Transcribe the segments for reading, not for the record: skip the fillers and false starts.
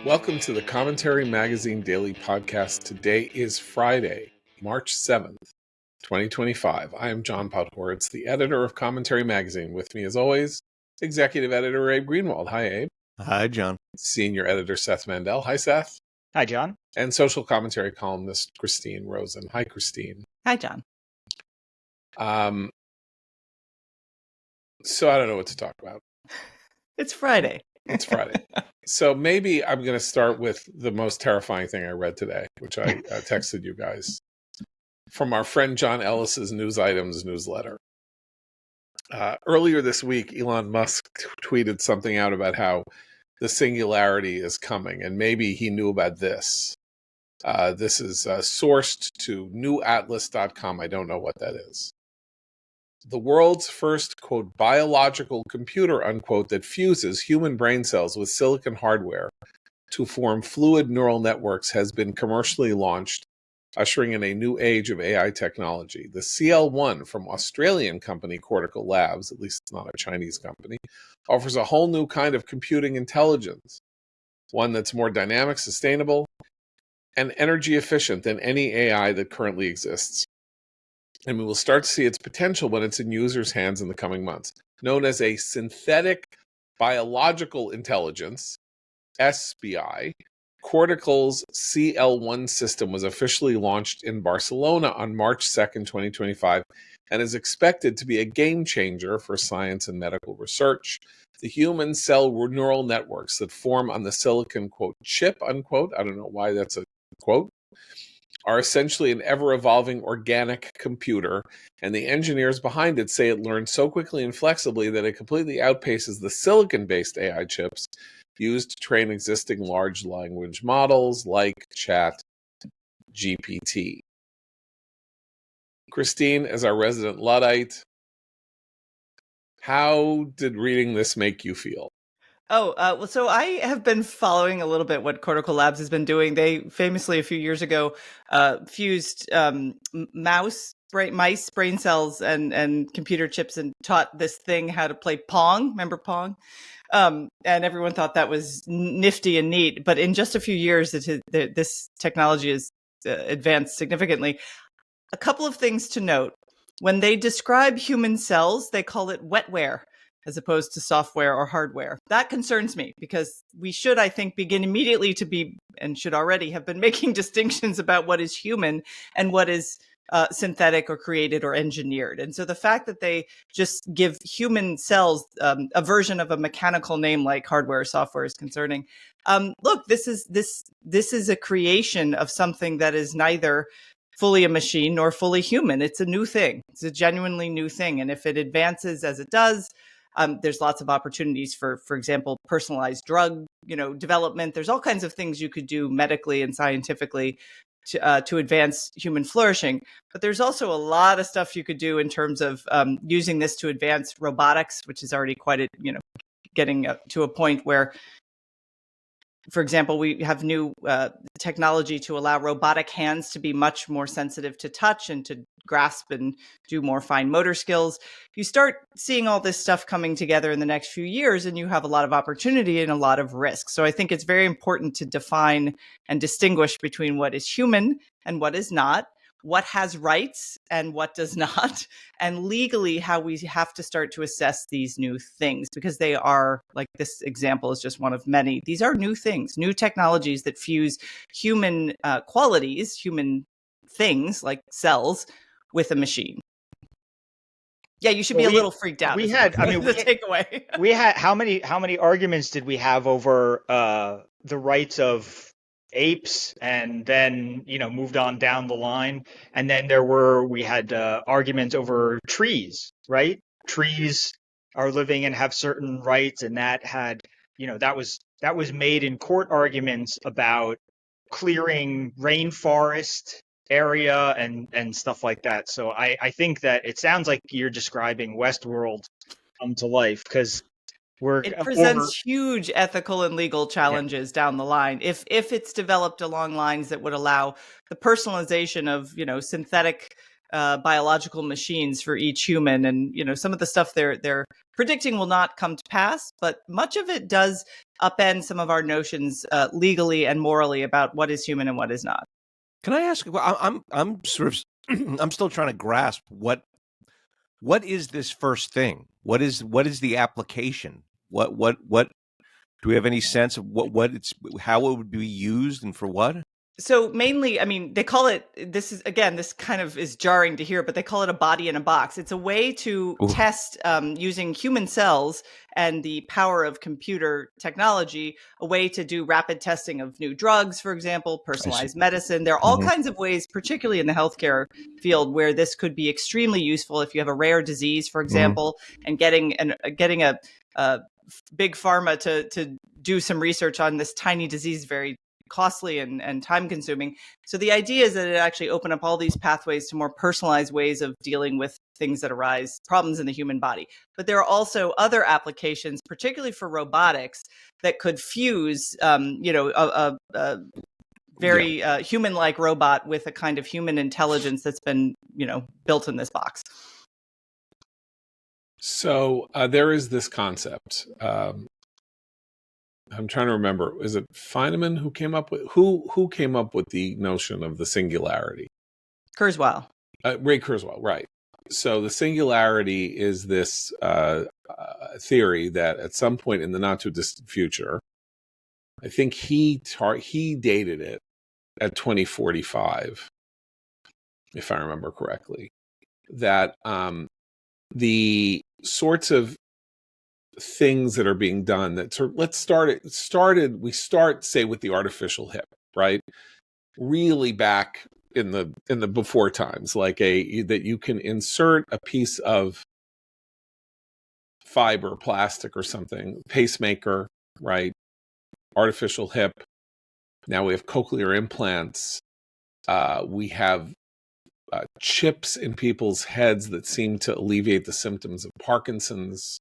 Welcome to the Commentary Magazine Daily Podcast. Today is Friday, March 7th, 2025. I am John Podhoretz, the editor of Commentary Magazine. With me, as always, Executive Editor Abe Greenwald. Hi, Abe. Hi, John. Senior Editor Seth Mandel. Hi, Seth. Hi, John. And Social Commentary columnist Christine Rosen. Hi, Christine. Hi, John. So I don't know what to talk about. It's Friday. It's Friday. So maybe I'm going to start with the most terrifying thing I read today, which I texted you guys from our friend John Ellis's News Items newsletter. Earlier this week, Elon Musk tweeted something out about how the Singularity is coming, and maybe he knew about this. This is sourced to newatlas.com. I don't know what that is. The world's first, quote, biological computer, unquote, that fuses human brain cells with silicon hardware to form fluid neural networks has been commercially launched, ushering in a new age of AI technology. The CL1 from Australian company Cortical Labs, at least it's not a Chinese company, offers a whole new kind of computing intelligence, one that's more dynamic, sustainable, and energy efficient than any AI that currently exists. And we will start to see its potential when it's in users' hands in the coming months. Known as a synthetic biological intelligence, SBI, Cortical's CL1 system was officially launched in Barcelona on March 2nd, 2025, and is expected to be a game changer for science and medical research. The human cell neural networks that form on the silicon, quote, chip, unquote, I don't know why that's a quote, are essentially an ever-evolving organic computer, and the engineers behind it say it learns so quickly and flexibly that it completely outpaces the silicon-based AI chips used to train existing large language models like ChatGPT. Christine, as our resident Luddite, how did reading this make you feel? Well, so I have been following a little bit what Cortical Labs has been doing. They famously, a few years ago, fused mice brain cells and computer chips and taught this thing how to play Pong. Remember Pong? And everyone thought that was nifty and neat. But in just a few years, this technology has advanced significantly. A couple of things to note. When they describe human cells, they call it wetware, as opposed to software or hardware. That concerns me because we should, I think, begin immediately to be, and should already have been making distinctions about what is human and what is synthetic or created or engineered. And so the fact that they just give human cells a version of a mechanical name like hardware or software is concerning. Look, this is a creation of something that is neither fully a machine nor fully human. It's a new thing. It's a genuinely new thing. And if it advances as it does, there's lots of opportunities for example, personalized drug, development. There's all kinds of things you could do medically and scientifically to advance human flourishing. But there's also a lot of stuff you could do in terms of using this to advance robotics, which is already quite getting to a point where, for example, we have new technology to allow robotic hands to be much more sensitive to touch and to grasp and do more fine motor skills. You start seeing all this stuff coming together in the next few years, and you have a lot of opportunity and a lot of risk. So I think it's very important to define and distinguish between what is human and what is not, what has rights and what does not, and legally how we have to start to assess these new things, because they are, like this example is just one of many. These are new things, new technologies that fuse human qualities, human things like cells with a machine. Yeah, you should be a little freaked out. The takeaway. We had how many arguments did we have over the rights of apes, and then moved on down the line, and then we had arguments over trees, right? Trees are living and have certain rights, and that had that was made in court arguments about clearing rainforest area and stuff like that. So I think that it sounds like you're describing Westworld come to life, because it presents huge ethical and legal challenges down the line if it's developed along lines that would allow the personalization of synthetic biological machines for each human. And some of the stuff they're predicting will not come to pass, but much of it does upend some of our notions legally and morally about what is human and what is not. Can I ask? I'm sort of I'm still trying to grasp what is this first thing? What is the application? What do we have any sense of what it's, how it would be used and for what? So mainly, I mean, they call it, this is, again, this kind of is jarring to hear, but they call it a body in a box. It's a way to test using human cells and the power of computer technology, a way to do rapid testing of new drugs, for example, personalized medicine. There are all kinds of ways, particularly in the healthcare field, where this could be extremely useful if you have a rare disease, for example, and getting a big pharma to do some research on this tiny disease, very costly and time consuming. So the idea is that it actually open up all these pathways to more personalized ways of dealing with things that arise, problems in the human body. But there are also other applications, particularly for robotics, that could fuse, a very human-like robot with a kind of human intelligence that's been, built in this box. So there is this concept. I'm trying to remember. Is it Feynman who came up with who came up with the notion of the singularity? Kurzweil. Ray Kurzweil, right? So the singularity is this theory that at some point in the not too distant future, I think he dated it at 2045, if I remember correctly. That the sorts of things that are being done that we start say with the artificial hip, right? Really back in the before times, like that you can insert a piece of fiber, plastic or something, pacemaker, right? Artificial hip. Now we have cochlear implants. We have chips in people's heads that seem to alleviate the symptoms of Parkinson's.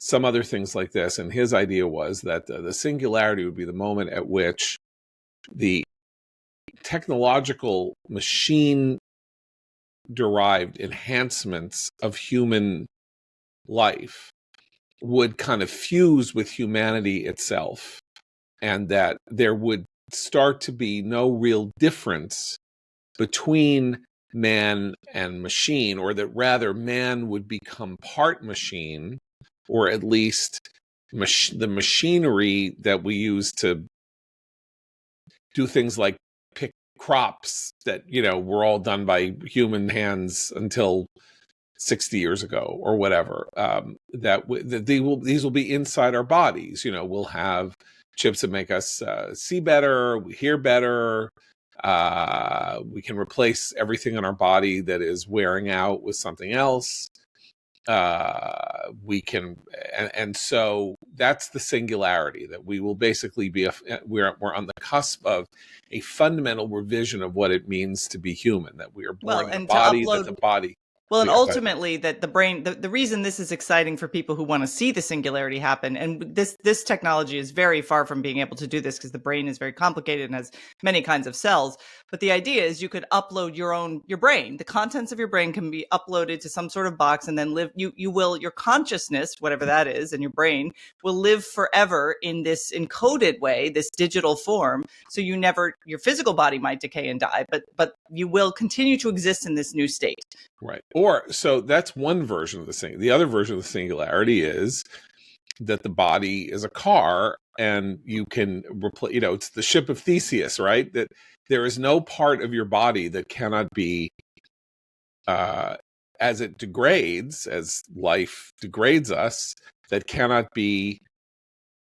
Some other things like this. And his idea was that the singularity would be the moment at which the technological machine-derived enhancements of human life would kind of fuse with humanity itself, and that there would start to be no real difference between man and machine, or that rather man would become part machine, or at least the machinery that we use to do things like pick crops that, were all done by human hands until 60 years ago or whatever, these will be inside our bodies. We'll have chips that make us see better, we hear better, we can replace everything in our body that is wearing out with something else. We can, and so that's the singularity, that we will basically be we're on the cusp of a fundamental revision of what it means to be human, that we are born in a body, that the body. Well, and ultimately that the brain, the reason this is exciting for people who want to see the singularity happen, and this technology is very far from being able to do this because the brain is very complicated and has many kinds of cells. But the idea is you could upload your brain. The contents of your brain can be uploaded to some sort of box, and then your consciousness, whatever that is, and your brain will live forever in this encoded way, this digital form. So your physical body might decay and die, but you will continue to exist in this new state. Right. So that's one version of the thing. The other version of the singularity is that the body is a car, and you can replace, it's the ship of Theseus, right? That there is no part of your body that cannot be, as it degrades, as life degrades us, that cannot be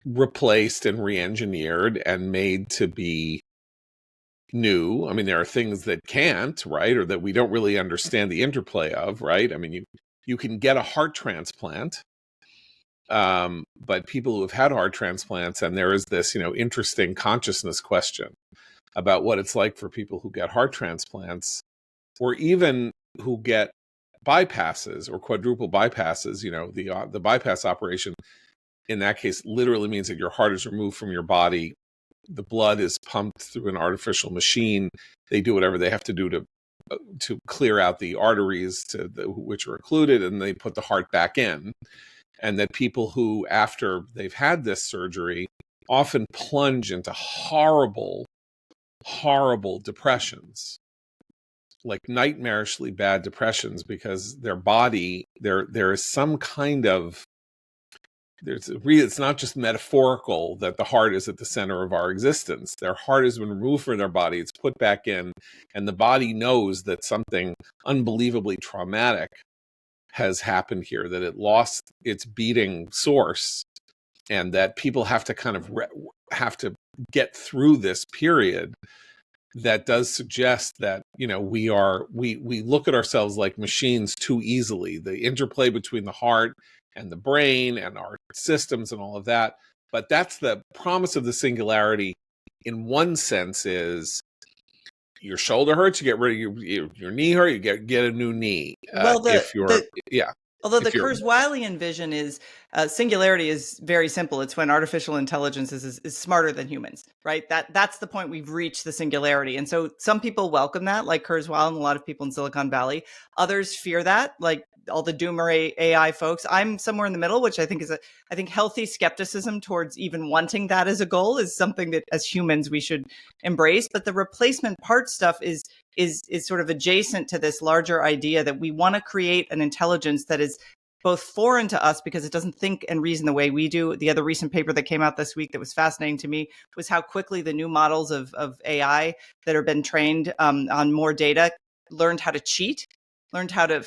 replaced and re-engineered and made to be new. I mean, there are things that can't, right? Or that we don't really understand the interplay of, right? I mean, you can get a heart transplant, but people who have had heart transplants, and there is this, interesting consciousness question about what it's like for people who get heart transplants, or even who get bypasses or quadruple bypasses. The bypass operation in that case literally means that your heart is removed from your body. The blood is pumped through an artificial machine. They do whatever they have to do to clear out the arteries which are occluded, and they put the heart back in. and that people who, after they've had this surgery, often plunge into horrible, horrible depressions, like nightmarishly bad depressions, because their body, there is some kind of, it's not just metaphorical that the heart is at the center of our existence. Their heart has been removed from their body, it's put back in, and the body knows that something unbelievably traumatic has happened here, that it lost its beating source, and that people have to kind of have to get through this period. That does suggest that, you know, we look at ourselves like machines too easily. The interplay between the heart and the brain and our systems and all of that. But that's the promise of the singularity. In one sense, is your shoulder hurts, you get rid of your knee hurt, you get a new knee. Well, although the Kurzweilian vision is singularity is very simple. It's when artificial intelligence is smarter than humans, right? That's the point we've reached, the singularity. And so some people welcome that, like Kurzweil and a lot of people in Silicon Valley. Others fear that, like all the doomer AI folks. I'm somewhere in the middle, which I think I think healthy skepticism towards even wanting that as a goal is something that as humans we should embrace. But the replacement part stuff is sort of adjacent to this larger idea that we want to create an intelligence that is both foreign to us because it doesn't think and reason the way we do. The other recent paper that came out this week that was fascinating to me was how quickly the new models of AI that have been trained on more data learned how to cheat, learned how to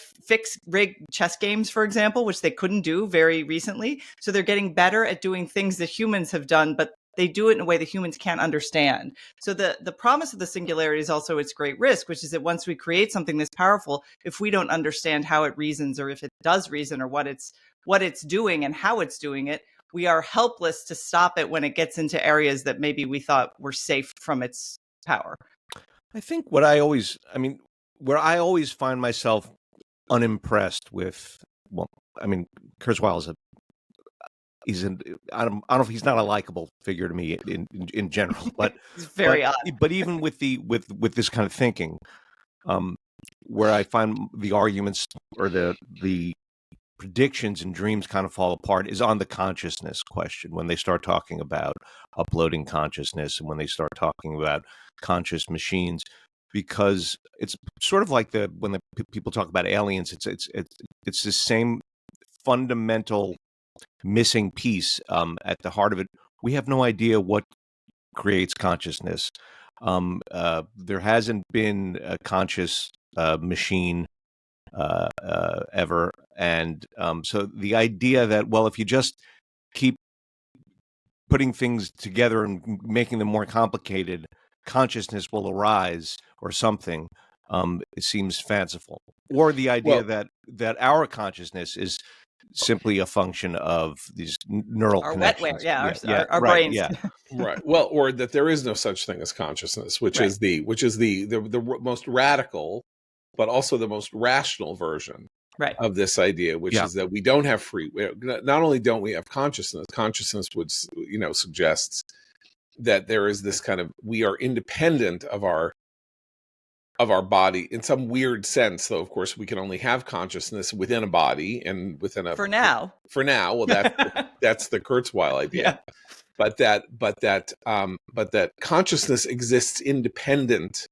rig chess games, for example, which they couldn't do very recently. So they're getting better at doing things that humans have done, but they do it in a way that humans can't understand. So the promise of the singularity is also its great risk, which is that once we create something this powerful, if we don't understand how it reasons, or if it does reason, or what it's doing and how it's doing it, we are helpless to stop it when it gets into areas that maybe we thought were safe from its power. I think where I always find myself unimpressed with, well, I mean, Kurzweil I don't know if he's not a likable figure to me in general, but it's very odd. But even with this kind of thinking, where I find the arguments or the predictions and dreams kind of fall apart is on the consciousness question, when they start talking about uploading consciousness and when they start talking about conscious machines, because it's sort of like when the people talk about aliens, it's the same fundamental missing piece at the heart of it. We have no idea what creates consciousness. There hasn't been a conscious machine ever, and so the idea that, well, if you just keep putting things together and making them more complicated, consciousness will arise or something, it seems fanciful. Or the idea that our consciousness is simply a function of these neural connections. Our brains. Yeah. Right. Well, or that there is no such thing as consciousness, which is the most radical, but also the most rational version of this idea, which is that we don't have free. Not only don't we have consciousness would, suggests that there is this kind of, we are independent of our body in some weird sense, though of course we can only have consciousness within a body and within a for now. Well, that's the Kurzweil idea. Yeah. But that consciousness exists independent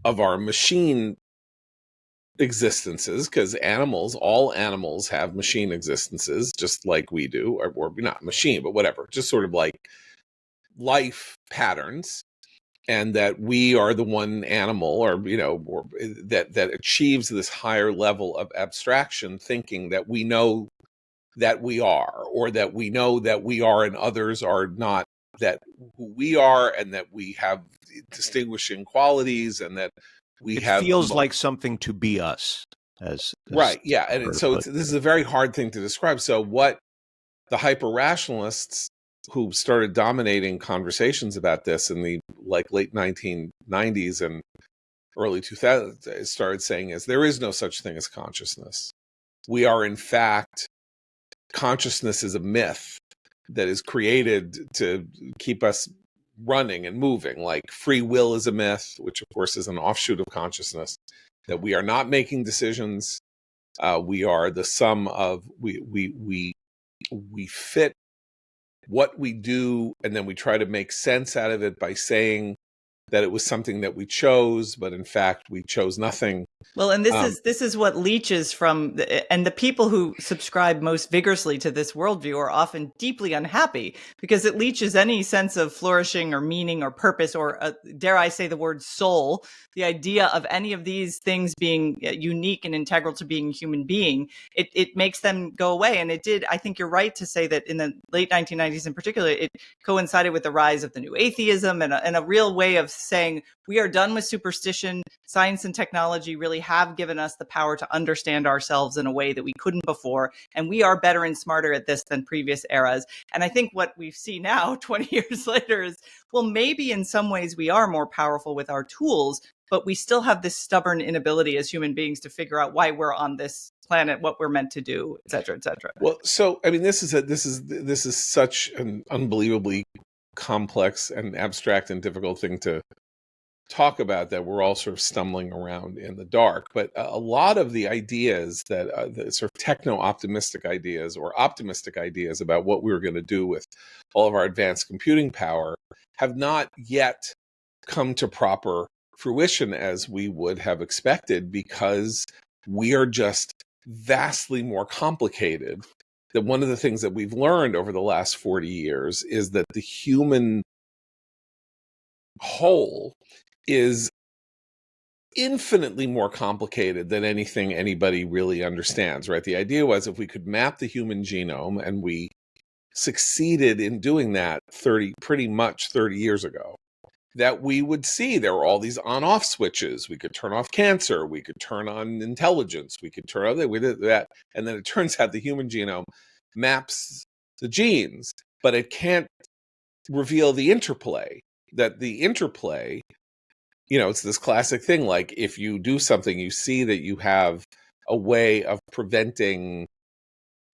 of our machine existences, because all animals have machine existences just like we do, or not machine, but whatever, just sort of like life patterns. And that we are the one animal, or that achieves this higher level of abstraction, thinking that we know that we are, or that we know that we are and others are not that who we are, and that we have distinguishing qualities, and that it feels like something to be us. As right, yeah, and so this is a very hard thing to describe. So what the hyper-rationalists who started dominating conversations about this in the late 1990s and early 2000s started saying is, there is no such thing as consciousness. We are, in fact, consciousness is a myth that is created to keep us running and moving. Like free will is a myth, which of course is an offshoot of consciousness, that we are not making decisions, We are the sum of we fit what we do, and then we try to make sense out of it by saying that it was something that we chose, but in fact we chose nothing. Well, and this is what leaches from, and the people who subscribe most vigorously to this worldview are often deeply unhappy because it leaches any sense of flourishing or meaning or purpose or, dare I say the word soul, the idea of any of these things being unique and integral to being a human being. It makes them go away. And it did, I think you're right to say that in the late 1990s in particular, it coincided with the rise of the new atheism and a real way of saying, we are done with superstition. Science and technology really have given us the power to understand ourselves in a way that we couldn't before. And we are better and smarter at this than previous eras. And I think what we see now, 20 years later, is, well, maybe in some ways we are more powerful with our tools, but we still have this stubborn inability as human beings to figure out why we're on this planet, what we're meant to do, et cetera, et cetera. Well, so I mean, this is such an unbelievably complex and abstract and difficult thing to talk about, that we're all sort of stumbling around in the dark. But a lot of the ideas that the sort of techno-optimistic ideas or optimistic ideas about what we were going to do with all of our advanced computing power have not yet come to proper fruition as we would have expected, because we are just vastly more complicated. That one of the things that we've learned over the last 40 years is that the human whole is infinitely more complicated than anything anybody really understands, right? The idea was, if we could map the human genome, and we succeeded in doing that pretty much 30 years ago, that we would see there were all these on-off switches. We could turn off cancer, we could turn on intelligence, we could turn on that. And then it turns out the human genome maps the genes, but it can't reveal the interplay. That the interplay, it's this classic thing, like if you do something, you see that you have a way of preventing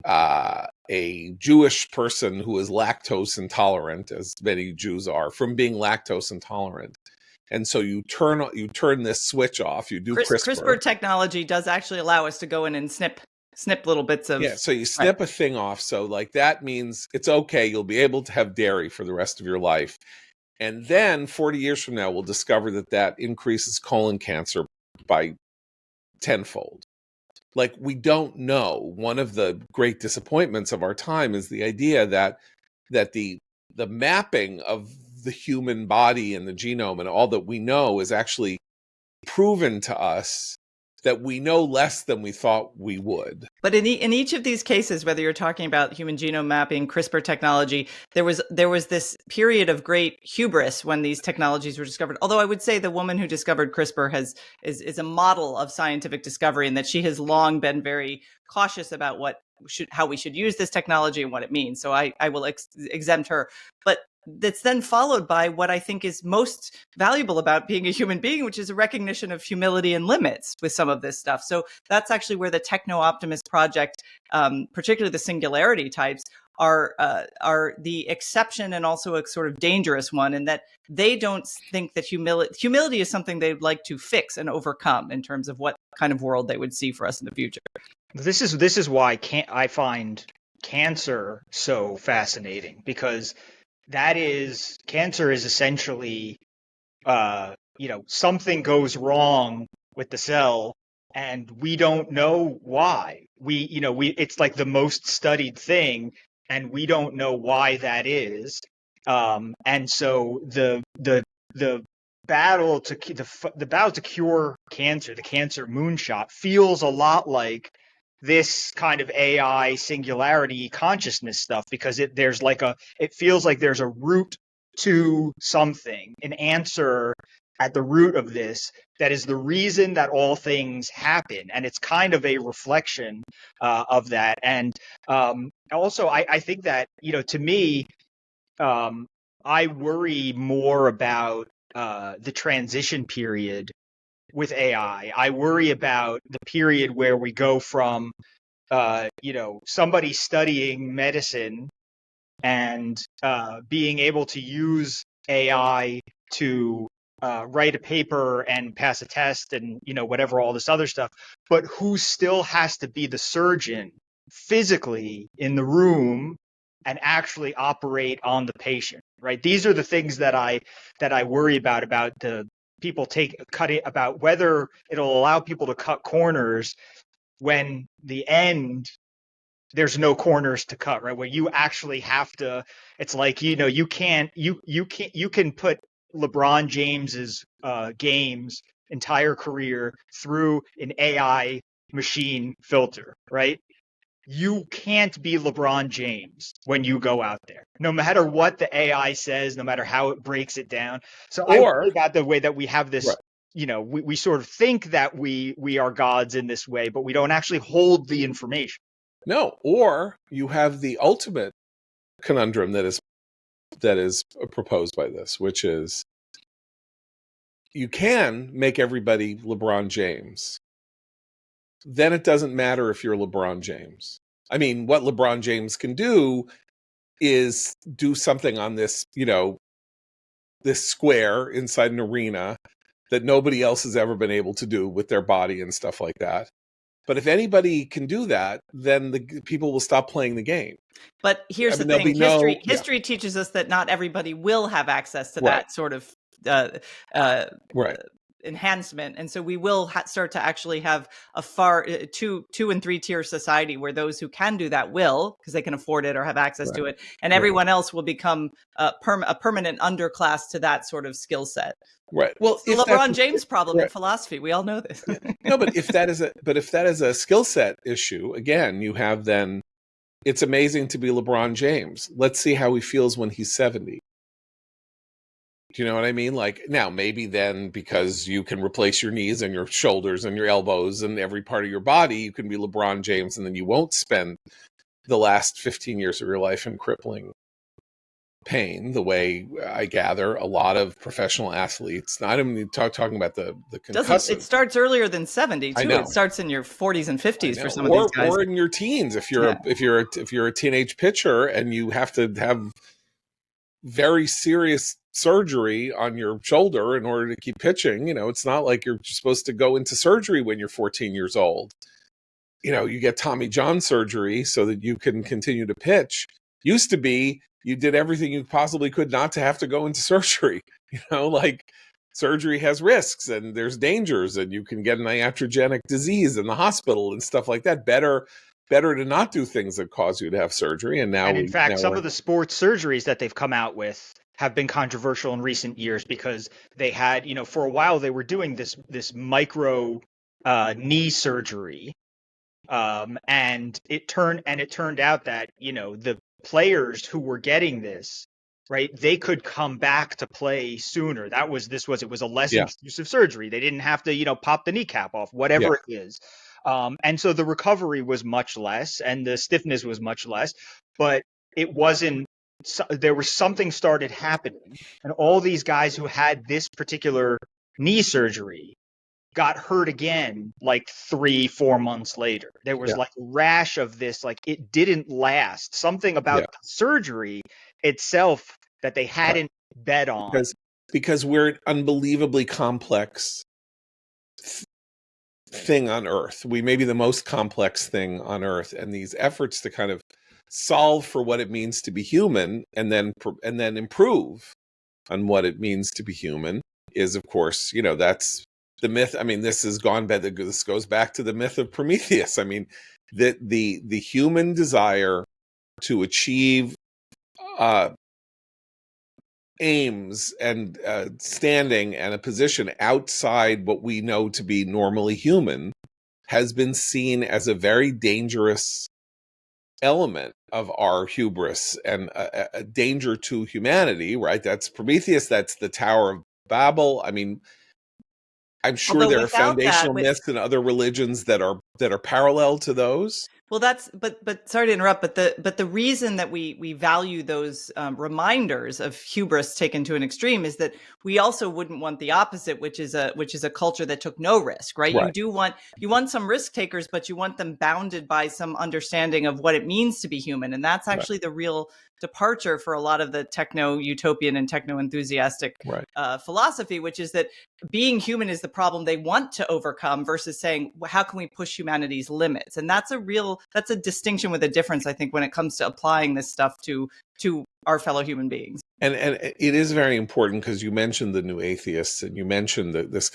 a Jewish person who is lactose intolerant, as many Jews are, from being lactose intolerant. And so you turn this switch off, you do CRISPR. CRISPR technology does actually allow us to go in and snip little bits of... Yeah, so you snip a thing off. So like that means it's okay, you'll be able to have dairy for the rest of your life. And then 40 years from now, we'll discover that increases colon cancer by tenfold. Like, we don't know. One of the great disappointments of our time is the idea that the mapping of the human body and the genome and all that we know is actually proven to us that we know less than we thought we would. But in each of these cases, whether you're talking about human genome mapping, CRISPR technology, there was this period of great hubris when these technologies were discovered. Although I would say the woman who discovered CRISPR is a model of scientific discovery, and that she has long been very cautious about how we should use this technology and what it means. So I will exempt her. But that's then followed by what I think is most valuable about being a human being, which is a recognition of humility and limits with some of this stuff. So that's actually where the techno-optimist project, particularly the Singularity types, are the exception, and also a sort of dangerous one, in that they don't think that humility is something they'd like to fix and overcome in terms of what kind of world they would see for us in the future. This is why I find cancer so fascinating, because cancer is essentially, something goes wrong with the cell and we don't know why. It's like the most studied thing and we don't know why that is. And so the battle to cure cancer, the cancer moonshot, feels a lot like this kind of AI singularity consciousness stuff, because it feels like there's a root to something, an answer at the root of this, that is the reason that all things happen, and it's kind of a reflection of that. And also, I think that, to me, I worry more about the transition period with AI. I worry about the period where we go from, somebody studying medicine and being able to use AI to write a paper and pass a test and, you know, whatever, all this other stuff, but who still has to be the surgeon physically in the room and actually operate on the patient, right? These are the things that I worry about the people cutting, about whether it'll allow people to cut corners when the end there's no corners to cut, right? Where you actually have to, it's like, you know, you can put LeBron James's games entire career through an AI machine filter, right? You can't be LeBron James when you go out there, no matter what the AI says, no matter how it breaks it down. So I worry about the way that we have this, right. you know, we sort of think that we are gods in this way, but we don't actually hold the information. No, or you have the ultimate conundrum that is proposed by this, which is you can make everybody LeBron James. Then it doesn't matter if you're LeBron James. I mean, what LeBron James can do is do something on this, you know, this square inside an arena that nobody else has ever been able to do with their body and stuff like that. But if anybody can do that, then the people will stop playing the game. But here's the thing: history teaches us that not everybody will have access to that sort of enhancement, and so we will start to actually have a far two and three tier society where those who can do that will, because they can afford it or have access to it, and everyone else will become a permanent underclass to that sort of skill set. Right. Well, it's the LeBron James problem in philosophy. We all know this. No, but if that is a skill set issue, again, you have then. It's amazing to be LeBron James. Let's see how he feels when he's 70. Do you know what I mean? Like, now, maybe then, because you can replace your knees and your shoulders and your elbows and every part of your body, you can be LeBron James, and then you won't spend the last 15 years of your life in crippling pain, the way I gather a lot of professional athletes. Not even talking about the concussive. It starts earlier than 70 too. It starts in your 40s and 50s for some of these guys, or in your teens. If you're a teenage pitcher and you have to have very serious surgery on your shoulder in order to keep pitching, you know, it's not like you're supposed to go into surgery when you're 14 years old. You know, you get Tommy John surgery so that you can continue to pitch. Used to be you did everything you possibly could not to have to go into surgery. You know, like, surgery has risks and there's dangers and you can get an iatrogenic disease in the hospital and stuff like that. Better to not do things that cause you to have surgery. And now, in fact, some of the sports surgeries that they've come out with have been controversial in recent years because they had, you know, for a while they were doing this micro knee surgery. And it turned out that, you know, the players who were getting this, right, they could come back to play sooner. It was a less intrusive surgery. They didn't have to, you know, pop the kneecap off, whatever it is. And so the recovery was much less and the stiffness was much less, but it wasn't, there was something started happening, and all these guys who had this particular knee surgery got hurt again like 3-4 months later. There was like a rash of this, like it didn't last. Something about the surgery itself that they hadn't bet on. Because we're an unbelievably complex thing on Earth. We may be the most complex thing on Earth, and these efforts to kind of solve for what it means to be human and then improve on what it means to be human is, of course, you know, that's the myth. I mean, this goes back to the myth of Prometheus. I mean, the human desire to achieve aims and standing and a position outside what we know to be normally human has been seen as a very dangerous element of our hubris and a danger to humanity, right? That's Prometheus. That's the Tower of Babel. I mean, I'm sure there are foundational myths in other religions that are parallel to those. Well, but sorry to interrupt, but the reason that we value those reminders of hubris taken to an extreme is that we also wouldn't want the opposite, which is a culture that took no risk, right? You want some risk takers, but you want them bounded by some understanding of what it means to be human, and that's actually the real departure for a lot of the techno-utopian and techno-enthusiastic Right. philosophy, which is that being human is the problem they want to overcome versus saying, well, how can we push humanity's limits? And that's a distinction with a difference, I think, when it comes to applying this stuff to our fellow human beings. And it is very important because you mentioned the new atheists, and you mentioned this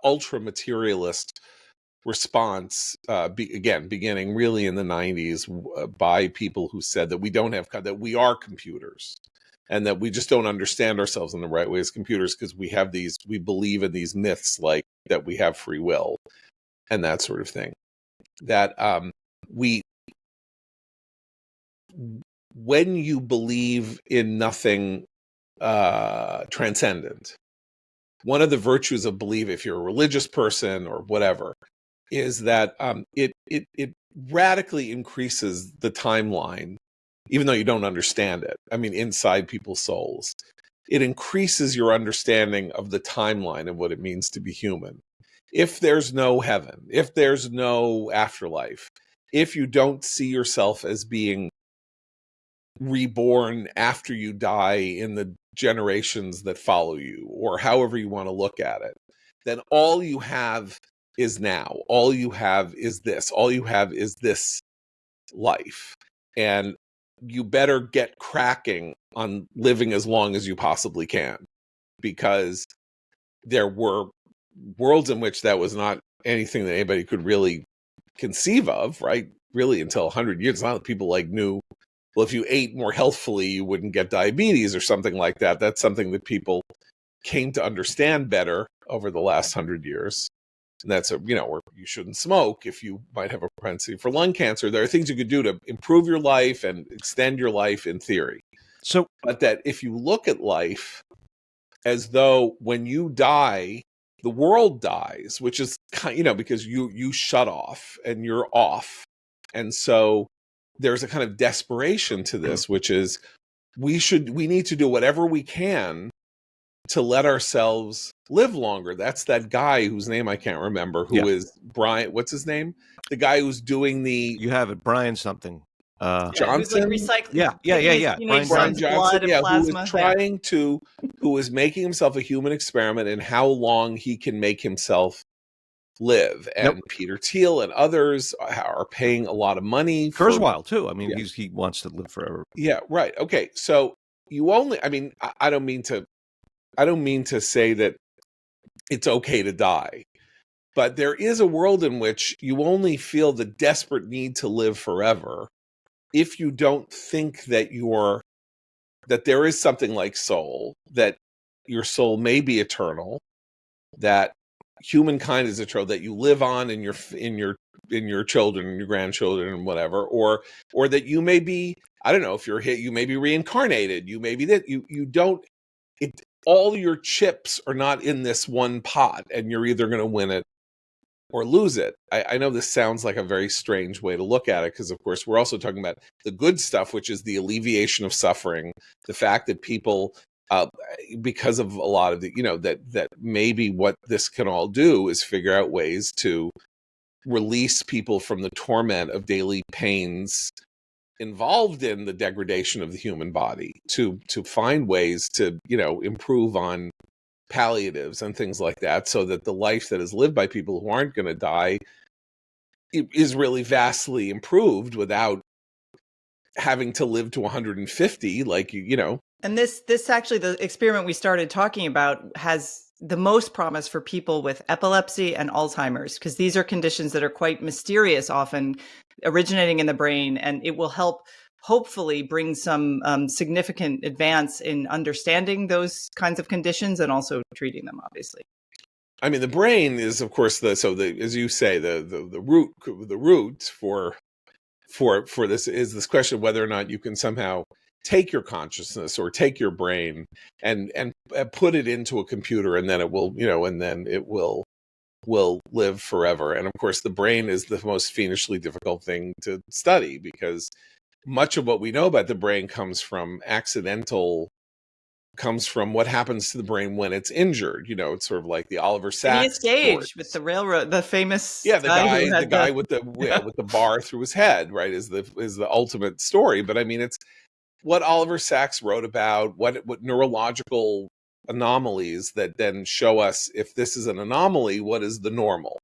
ultra materialist response, beginning really in the 90s by people who said that that we are computers, and that we just don't understand ourselves in the right way as computers because we believe in these myths like that we have free will and that sort of thing. That when you believe in nothing transcendent, one of the virtues of belief, if you're a religious person or whatever, is that it radically increases the timeline, even though you don't understand it. I mean, inside people's souls, it increases your understanding of the timeline of what it means to be human. If there's no heaven, if there's no afterlife, if you don't see yourself as being reborn after you die in the generations that follow you, or however you want to look at it, then all you have is now. All you have is this. All you have is this life. And you better get cracking on living as long as you possibly can, because there were worlds in which that was not anything that anybody could really conceive of, right? Really, until 100 years. It's not that people knew, well, if you ate more healthfully, you wouldn't get diabetes or something like that. That's something that people came to understand better over the last 100 years. And that's where you shouldn't smoke if you might have a propensity for lung cancer. There are things you could do to improve your life and extend your life in theory. So, but that if you look at life as though when you die, the world dies, which is because you shut off and you're off, and so there's a kind of desperation to this, which is we need to do whatever we can to let ourselves live longer. That's that guy whose name I can't remember, who is Brian. What's his name? The guy who's doing the. You have it, Brian something. Johnson. Yeah. Brian Johnson. Yeah, who is making himself a human experiment in how long he can make himself live. And Peter Thiel and others are paying a lot of money. Kurzweil too. I mean, he wants to live forever. Yeah. Right. Okay. So I don't mean to say that it's okay to die, but there is a world in which you only feel the desperate need to live forever if you don't think that there is something like soul, that your soul may be eternal, that humankind is eternal, that you live on in your children and your grandchildren and whatever, or that you may be, I don't know, if you're hit, you may be reincarnated, you may be that you don't. All your chips are not in this one pot, and you're either going to win it or lose it. I know this sounds like a very strange way to look at it, because of course we're also talking about the good stuff, which is the alleviation of suffering, the fact that people, because of a lot of the, that maybe what this can all do is figure out ways to release people from the torment of daily pains involved in the degradation of the human body, to find ways to improve on palliatives and things like that, so that the life that is lived by people who aren't going to die is really vastly improved without having to live to 150, And this actually, the experiment we started talking about has the most promise for people with epilepsy and Alzheimer's, because these are conditions that are quite mysterious, often originating in the brain, and it will help hopefully bring some significant advance in understanding those kinds of conditions and also treating them, obviously. I mean, the brain is, of course, as you say, the root for this is this question of whether or not you can somehow take your consciousness or take your brain and put it into a computer, and then it will, and then it will live forever. And of course, the brain is the most fiendishly difficult thing to study, because much of what we know about the brain comes from what happens to the brain when it's injured. It's sort of like the Oliver Sacks Gage with the railroad, the famous the guy with the bar through his head, right, is the ultimate story. But I mean, what Oliver Sacks wrote about, what neurological anomalies that then show us if this is an anomaly, what is the normal.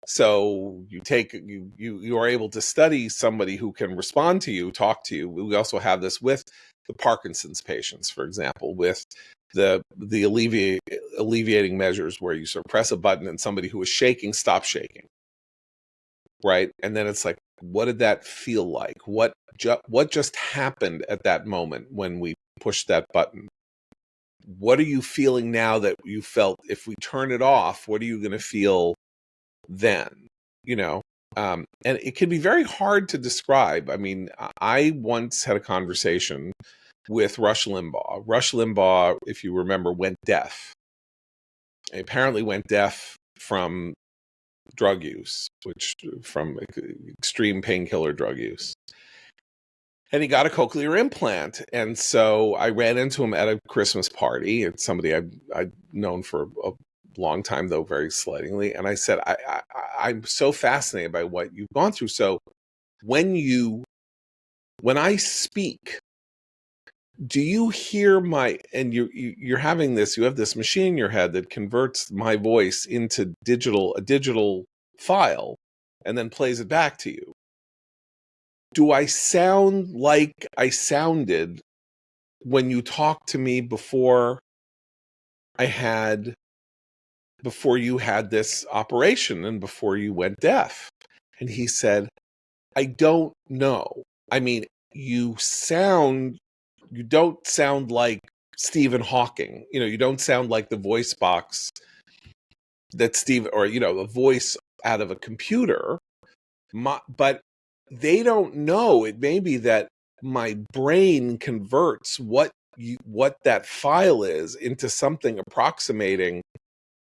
So you are able to study somebody who can respond to you, talk to you. We also have this with the Parkinson's patients, for example, with the alleviating measures where you sort of press a button and somebody who is shaking stops shaking, right? And then it's like, what did that feel like? What just happened at that moment when we pushed that button? What are you feeling now that you felt if we turn it off? What are you going to feel then? You know, and it can be very hard to describe. I mean, I once had a conversation with Rush Limbaugh. Rush Limbaugh, if you remember, went deaf. He apparently went deaf from drug use, from extreme painkiller drug use. And he got a cochlear implant. And so I ran into him at a Christmas party. It's somebody I've known for a long time, though very slightingly. And I said, I'm so fascinated by what you've gone through. So when I speak, do you hear and you're having this, you have this machine in your head that converts my voice into a digital file and then plays it back to you. Do I sound like I sounded when you talked to me before you had this operation and before you went deaf? And he said, I don't know. I mean, you don't sound like Stephen Hawking. You know, you don't sound like the voice box that a voice out of a computer. But they don't know. It may be that my brain converts what that file is into something approximating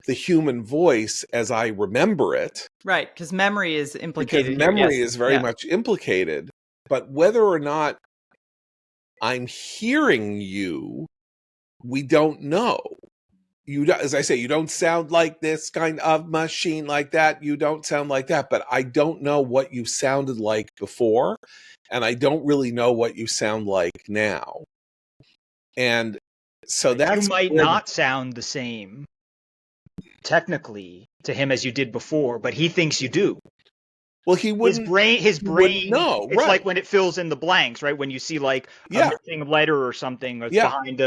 the human voice as I remember it. Right, because memory is implicated. Because memory is very much implicated. But whether or not I'm hearing you, we don't know. As I say, you don't sound like this kind of machine like that. You don't sound like that. But I don't know what you sounded like before. And I don't really know what you sound like now. And so that's... You might not sound the same technically to him as you did before, but he thinks you do. Well, his brain, no, it's right. Like when it fills in the blanks, right? When you see like a missing letter or something that's behind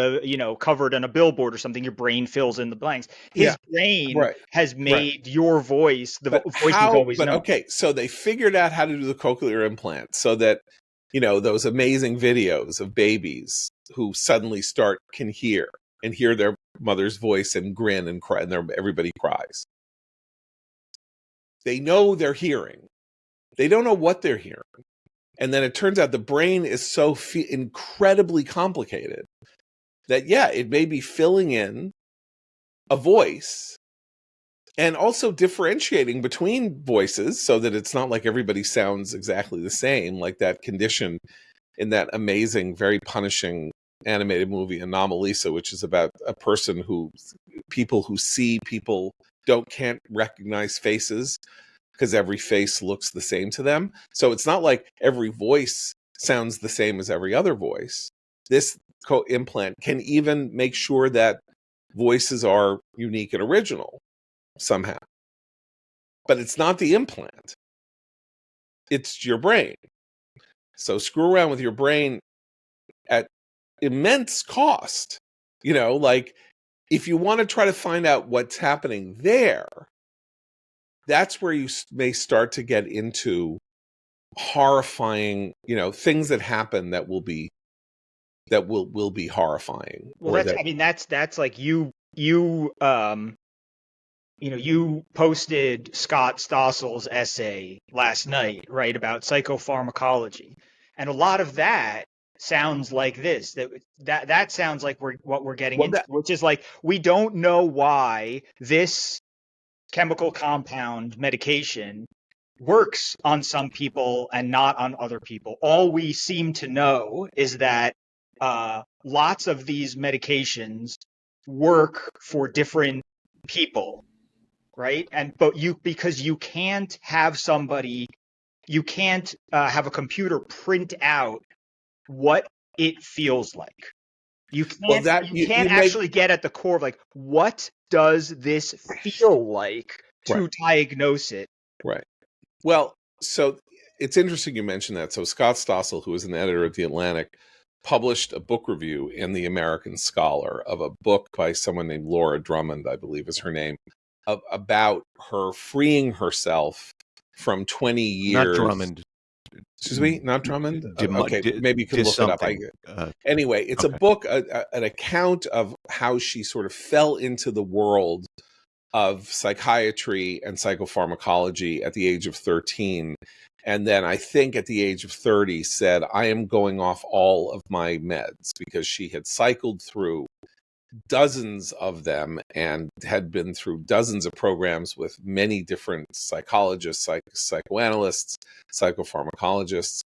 covered on a billboard or something, your brain fills in the blanks. His brain has made your voice the voice you've always known. Okay, so they figured out how to do the cochlear implant so that, those amazing videos of babies who suddenly can hear their mother's voice and grin and cry, and everybody cries. They know they're hearing. They don't know what they're hearing. And then it turns out the brain is so incredibly complicated that, it may be filling in a voice and also differentiating between voices so that it's not like everybody sounds exactly the same, like that condition in that amazing, very punishing animated movie Anomalisa, which is about a person people who see people can't recognize faces because every face looks the same to them. So it's not like every voice sounds the same as every other voice. This implant can even make sure that voices are unique and original somehow. But it's not the implant. It's your brain. So screw around with your brain at immense cost. Like if you want to try to find out what's happening there, that's where you may start to get into horrifying, things that happen that will be horrifying. Well, that's like you posted Scott Stossel's essay last night, right, about psychopharmacology, and a lot of that sounds like this. That sounds like what we're getting into, which is like we don't know why this chemical compound medication works on some people and not on other people. All we seem to know is that lots of these medications work for different people, right? Because you can't have have a computer print out what it feels like. You Well, can't that you can't you make actually get at the core of like, what does this feel like right, to diagnose it? right. Well, so it's interesting you mentioned that. So Scott Stossel, who was an editor at The Atlantic, published a book review in The American Scholar of a book by someone named Laura Drummond, I believe is her name, about her freeing herself from 20 Not years. Drummond. Excuse me, not Drummond? Okay, maybe you can look it up. Anyway, it's a Okay. book, an account of how she sort of fell into the world of psychiatry and psychopharmacology at the age of 13. And then I think at the age of 30 said, I am going off all of my meds, because she had cycled through dozens of them and had been through dozens of programs with many different psychologists, psychoanalysts, psychopharmacologists.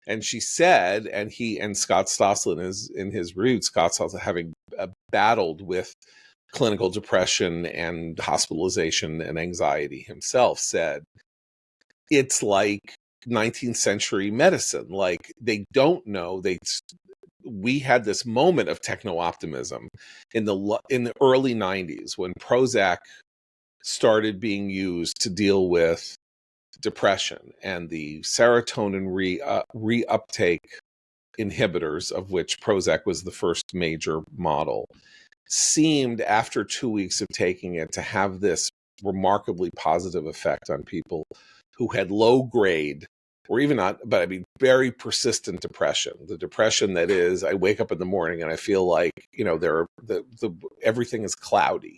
And she said, and Scott Stossel in his review, Scott Stossel, having battled with clinical depression and hospitalization and anxiety himself, said, it's like 19th century medicine. Like, they don't know. We had this moment of techno-optimism in the early 90s when Prozac started being used to deal with depression, and the serotonin reuptake inhibitors, of which Prozac was the first major model, seemed, after 2 weeks of taking it, to have this remarkably positive effect on people who had low grade, or even not, but I mean, very persistent depression. The depression that is, I wake up in the morning and I feel like, everything is cloudy.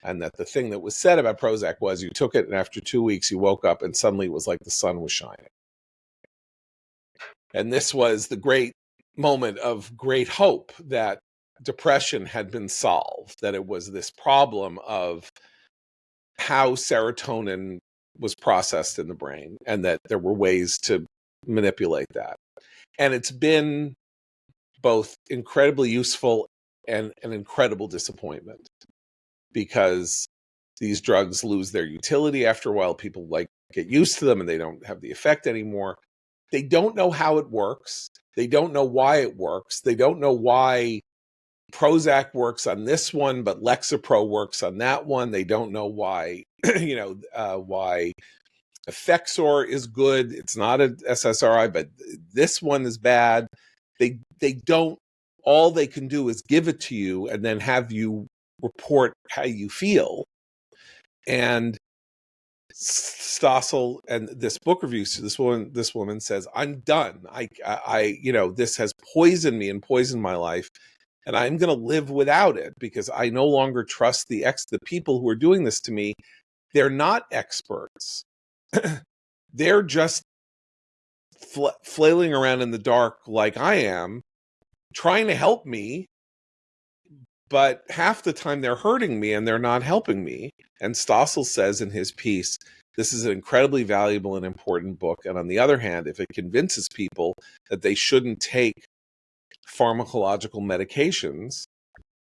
And that the thing that was said about Prozac was, you took it and after 2 weeks you woke up and suddenly it was like the sun was shining. And this was the great moment of great hope that depression had been solved, that it was this problem of how serotonin was processed in the brain, and that there were ways to manipulate that. And it's been both incredibly useful and an incredible disappointment, because these drugs lose their utility after a while. People get used to them and they don't have the effect anymore. They don't know how it works. They don't know why it works. They don't know why Prozac works on this one, but Lexapro works on that one. They don't know why, why Effexor is good. It's not an SSRI, but this one is bad. They don't. All they can do is give it to you and then have you report how you feel. And Stossel, and this book review, this woman says, I'm done. I this has poisoned me and poisoned my life, and I'm going to live without it, because I no longer trust the people who are doing this to me. They're not experts. They're just flailing around in the dark like I am, trying to help me, but half the time they're hurting me and they're not helping me. And Stossel says in his piece, this is an incredibly valuable and important book. And on the other hand, if it convinces people that they shouldn't take pharmacological medications,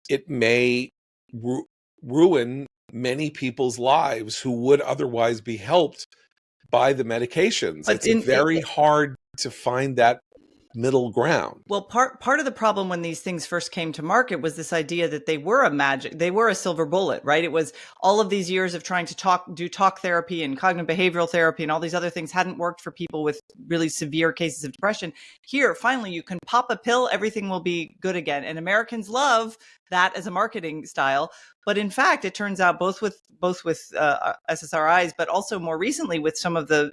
it may ruin many people's lives who would otherwise be helped by the medications. But it's very hard to find that middle ground. Well, part of the problem when these things first came to market was this idea that they were a silver bullet, right? It was all of these years of trying to do talk therapy and cognitive behavioral therapy and all these other things hadn't worked for people with really severe cases of depression. Here, finally, you can pop a pill, everything will be good again. And Americans love that as a marketing style. But in fact, it turns out both with SSRIs, but also more recently with some of the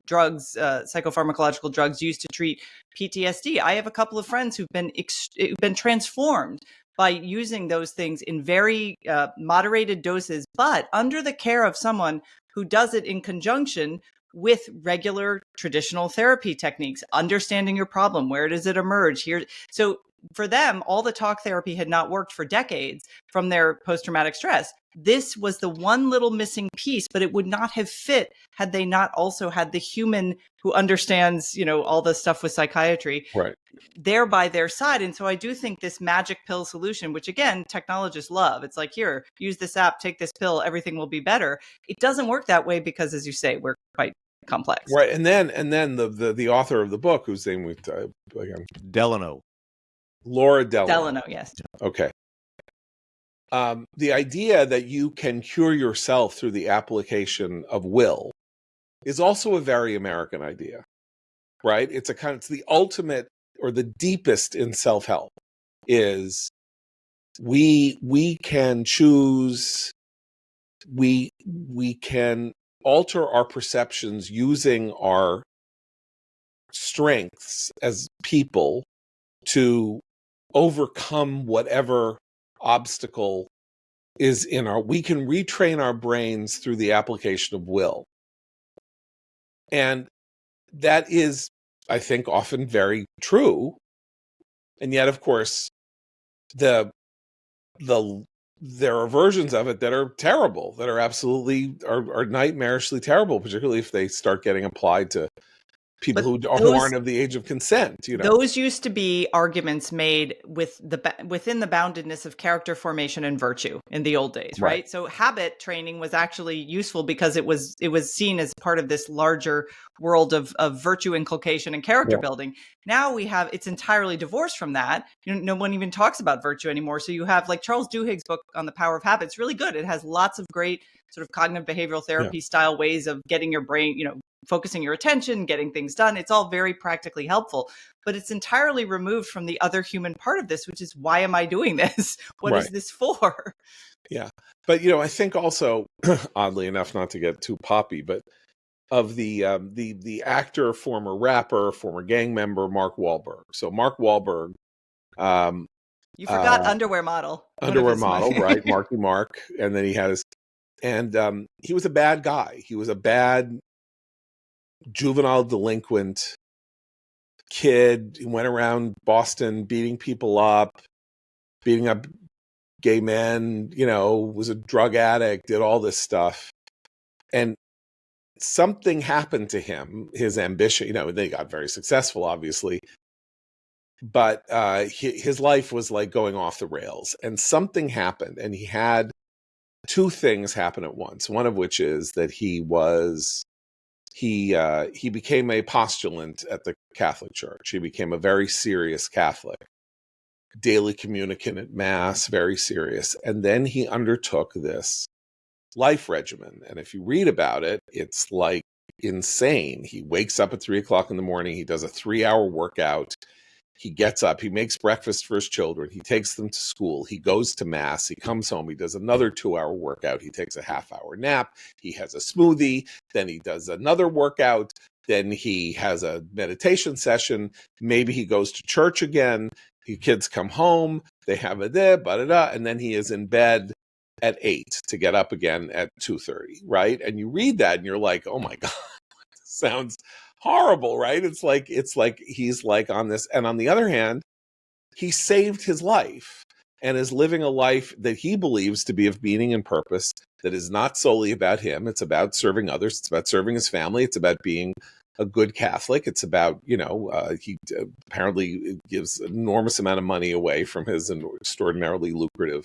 drugs, psychopharmacological drugs used to treat PTSD. I have a couple of friends who've been transformed by using those things in very moderated doses, but under the care of someone who does it in conjunction with regular traditional therapy techniques, understanding your problem, where does it emerge here. So for them, all the talk therapy had not worked for decades from their post-traumatic stress. This was the one little missing piece, but it would not have fit had they not also had the human who understands, all the stuff with psychiatry, right, there by their side. And so I do think this magic pill solution, which again, technologists love, it's like, here, use this app, take this pill, everything will be better. It doesn't work that way because, as you say, we're quite complex. Right. And then the author of the book, whose name we again, Delano. Laura Delano. Delano, yes. Okay. The idea that you can cure yourself through the application of will is also a very American idea, right? It's the ultimate or the deepest in self-help is we can choose, we can alter our perceptions using our strengths as people to overcome whatever obstacle is we can retrain our brains through the application of will. And that is, I think, often very true. And yet, of course, there are versions of it that are terrible, that are absolutely are nightmarishly terrible, particularly if they start getting applied to people who aren't of the age of consent. Those used to be arguments made within the boundedness of character formation and virtue in the old days, right? So habit training was actually useful because it was seen as part of this larger world of virtue inculcation and character building. Now it's entirely divorced from that. No one even talks about virtue anymore. So you have like Charles Duhigg's book on the power of habit. It's really good. It has lots of great sort of cognitive behavioral therapy style ways of getting your brain, focusing your attention, getting things done. It's all very practically helpful, but it's entirely removed from the other human part of this, which is, why am I doing this? What is this for? Yeah. But, I think also, oddly enough, not to get too poppy, but of the actor, former rapper, former gang member, Mark Wahlberg. So Mark Wahlberg. You forgot underwear model. Underwear model, right? Marky Mark. And then he had he was a bad guy. He was a bad juvenile delinquent kid who went around Boston beating people up, beating up gay men, was a drug addict, did all this stuff. And something happened to him, his ambition, they got very successful, obviously. But his life was like going off the rails, and something happened, and he had two things happen at once. One of which is that he became a postulant at the Catholic Church. He became a very serious Catholic, daily communicant at Mass, very serious. And then he undertook this life regimen. And if you read about it, it's like insane. He wakes up at 3:00 in the morning. He does a 3-hour workout. He gets up, he makes breakfast for his children, he takes them to school, he goes to Mass, he comes home, he does another 2-hour workout, he takes a half-hour nap, he has a smoothie, then he does another workout, then he has a meditation session, maybe he goes to church again, the kids come home, they have a day, and then he is in bed at 8 to get up again at 2:30, right? And you read that and you're like, oh my God, sounds horrible, right? It's like he's like on this. And on the other hand, he saved his life and is living a life that he believes to be of meaning and purpose, that is not solely about him. It's about serving others. It's about serving his family. It's about being a good Catholic. It's about, he apparently gives an enormous amount of money away from his extraordinarily lucrative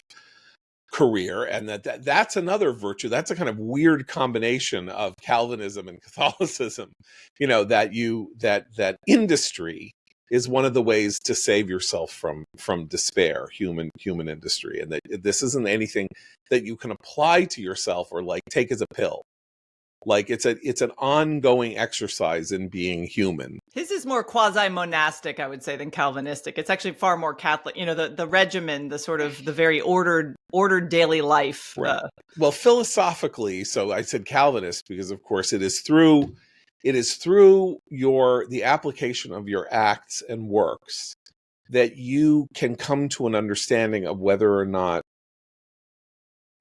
career, and that's another virtue. That's a kind of weird combination of Calvinism and Catholicism, that industry is one of the ways to save yourself from despair, human industry, and that this isn't anything that you can apply to yourself or like take as a pill. Like it's an ongoing exercise in being human. His is more quasi-monastic, I would say, than Calvinistic. It's actually far more Catholic. The regimen, the sort of the very ordered daily life. Right. Well, philosophically, so I said Calvinist because, of course, it is through the application of your acts and works that you can come to an understanding of whether or not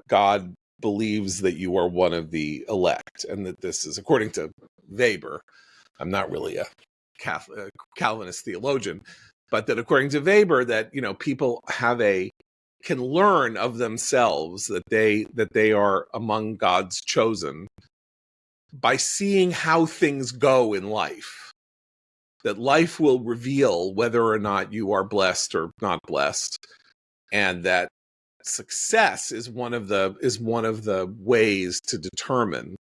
God believes that you are one of the elect, and that this is, according to Weber, I'm not really a Calvinist theologian, but that according to Weber, that people can learn of themselves that they are among God's chosen by seeing how things go in life. That life will reveal whether or not you are blessed or not blessed, and that success is one of the ways to determine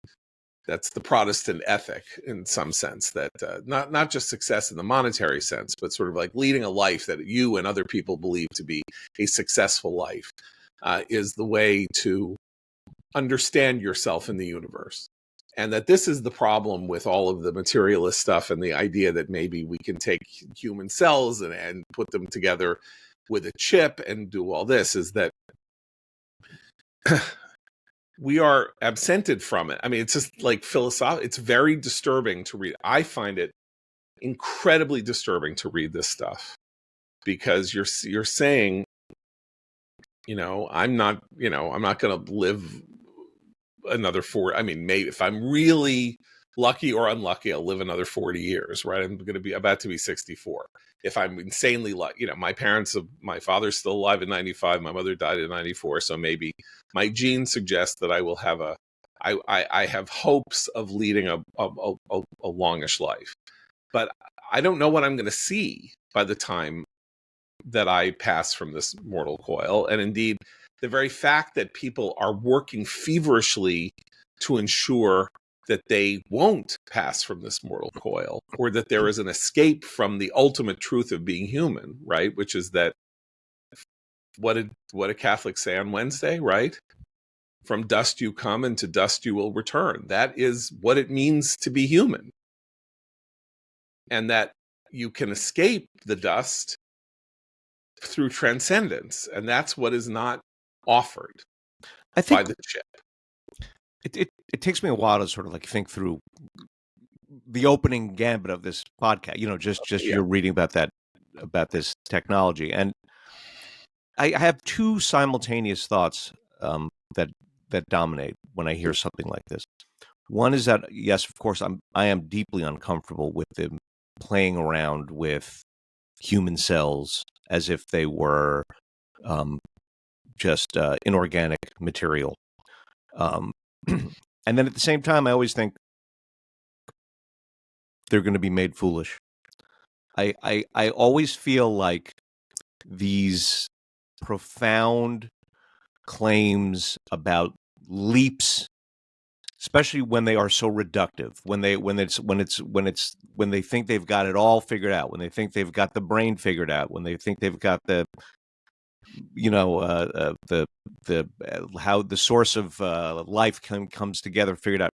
That's the Protestant ethic in some sense, that not just success in the monetary sense, but sort of like leading a life that you and other people believe to be a successful life is the way to understand yourself in the universe. And that this is the problem with all of the materialist stuff and the idea that maybe we can take human cells and put them together with a chip and do all this, is that we are absented from it. I mean, it's just like philosophical. It's very disturbing to read. I find it incredibly disturbing to read this stuff, because you're saying, I'm not going to live another 4. I mean, maybe if I'm really lucky or unlucky, I'll live another 40 years, right? I'm going to be about to be 64. If I'm insanely lucky, my my father's still alive at 95. My mother died at 94. So maybe my genes suggest that I will have I have hopes of leading a longish life, but I don't know what I'm going to see by the time that I pass from this mortal coil. And indeed, the very fact that people are working feverishly to ensure that they won't pass from this mortal coil, or that there is an escape from the ultimate truth of being human, right? Which is that, what did Catholics say on Wednesday, right? From dust you come, and to dust you will return. That is what it means to be human. And that you can escape the dust through transcendence. And that's what is not offered by the chip. It takes me a while to sort of like think through the opening gambit of this podcast. You're reading about this technology, and I have two simultaneous thoughts that dominate when I hear something like this. One is that, yes, of course, I am deeply uncomfortable with them playing around with human cells as if they were just inorganic material. And then at the same time, I always think they're going to be made foolish. I always feel like these profound claims about leaps, especially when they are so reductive, when they think they've got it all figured out, when they think they've got the brain figured out, when they think they've got the how the source of life comes together figured out.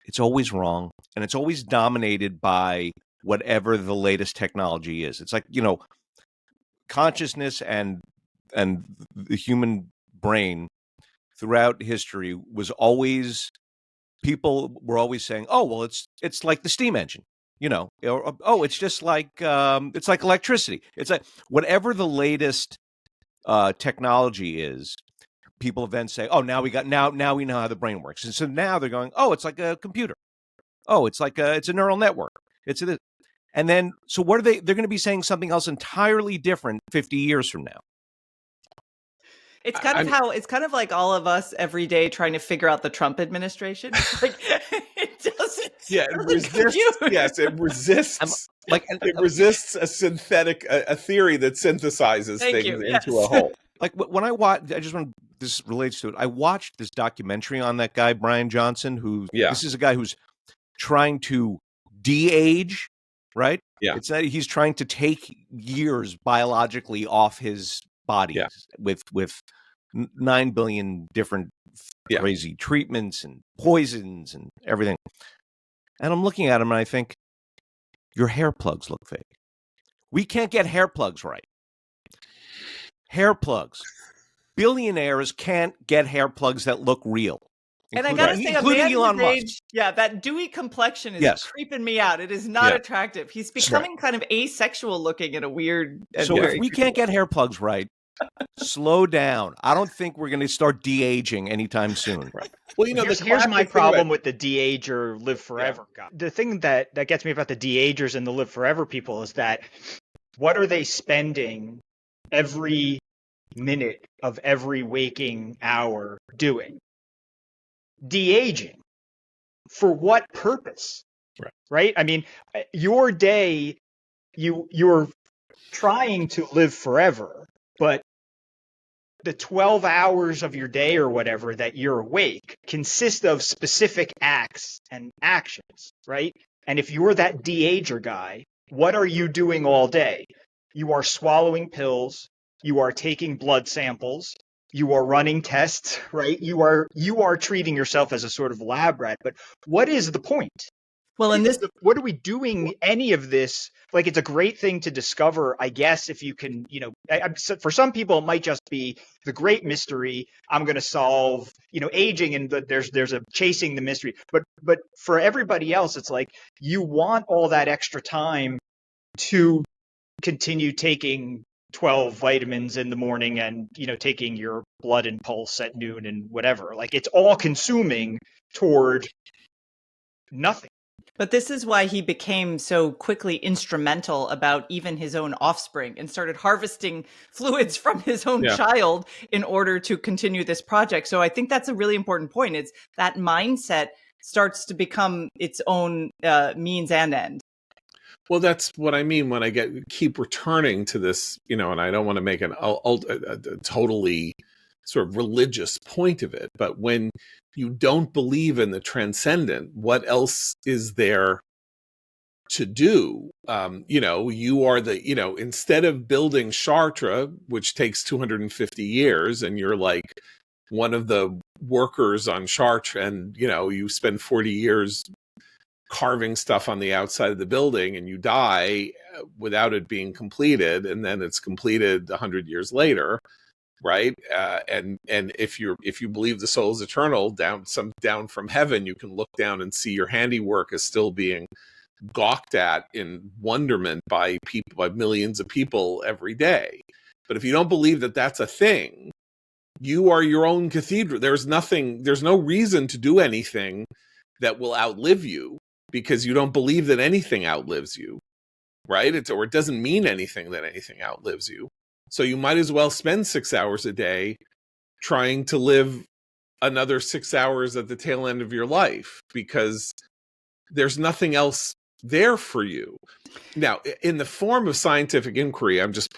It's always wrong, and it's always dominated by whatever the latest technology is. It's like, consciousness and the human brain throughout history was always, people were always saying, oh, well, it's like the steam engine, or, oh, it's just like it's like electricity. It's like whatever the latest technology is, people then say, oh, now we know how the brain works. And so now they're going, oh, it's like a computer. Oh, it's a neural network. It's this. And then, so what are they? They're going to be saying something else entirely different 50 years from now. It's kind of like all of us every day trying to figure out the Trump administration. Like, it doesn't. Yeah, it resists. Yes, it resists. It resists a synthetic, a theory that synthesizes things into a whole. Like when I watch, this relates to it. I watched this documentary on that guy, Brian Johnson, this is a guy who's trying to de-age, right? Yeah. It's that he's trying to take years biologically off his body with 9 billion different crazy treatments and poisons and everything. And I'm looking at him and I think, your hair plugs look fake. We can't get hair plugs right. Hair plugs. Billionaires can't get hair plugs that look real. And I gotta say, including Elon Musk. That dewy complexion is creeping me out. It is not attractive. He's becoming kind of asexual looking in a weird. So if we can't get hair plugs right, slow down. I don't think we're going to start de-aging anytime soon. Right. Well, here's my problem with the de-ager live forever guy. The thing that gets me about the de-agers and the live forever people is that, what are they spending every minute of every waking hour doing? De-aging. For what purpose? Right? I mean, your day, you're trying to live forever, but the 12 hours of your day or whatever that you're awake consist of specific acts and actions, right? And if you're that de-ager guy, what are you doing all day? You are swallowing pills, you are taking blood samples, you are running tests, right? You are treating yourself as a sort of lab rat. But what is the point? Well, in this, What are we doing any of this? Like, it's a great thing to discover, I guess, if you can, for some people, it might just be the great mystery. I'm going to solve, aging, and there's a chasing the mystery. But for everybody else, it's like you want all that extra time to continue taking 12 vitamins in the morning and, taking your blood and pulse at noon and whatever. Like, it's all consuming toward nothing. but this is why he became so quickly instrumental about even his own offspring and started harvesting fluids from his own child in order to continue this project. So I think that's a really important point. It's that mindset starts to become its own means and end. Well, that's what I mean when I keep returning to this, and I don't want to make a totally sort of religious point of it, but when you don't believe in the transcendent, what else is there to do? You are instead of building Chartres, which takes 250 years, and you're like one of the workers on Chartres, and, you spend 40 years carving stuff on the outside of the building, and you die without it being completed, and then it's completed 100 years later, right? And if you believe the soul is eternal, down from heaven, you can look down and see your handiwork is still being gawked at in wonderment by millions of people every day. But if you don't believe that that's a thing, you are your own cathedral. There's no reason to do anything that will outlive you, because you don't believe that anything outlives you, right? Or it doesn't mean anything that anything outlives you. So you might as well spend 6 hours a day trying to live another 6 hours at the tail end of your life, because there's nothing else there for you. Now, in the form of scientific inquiry, I'm just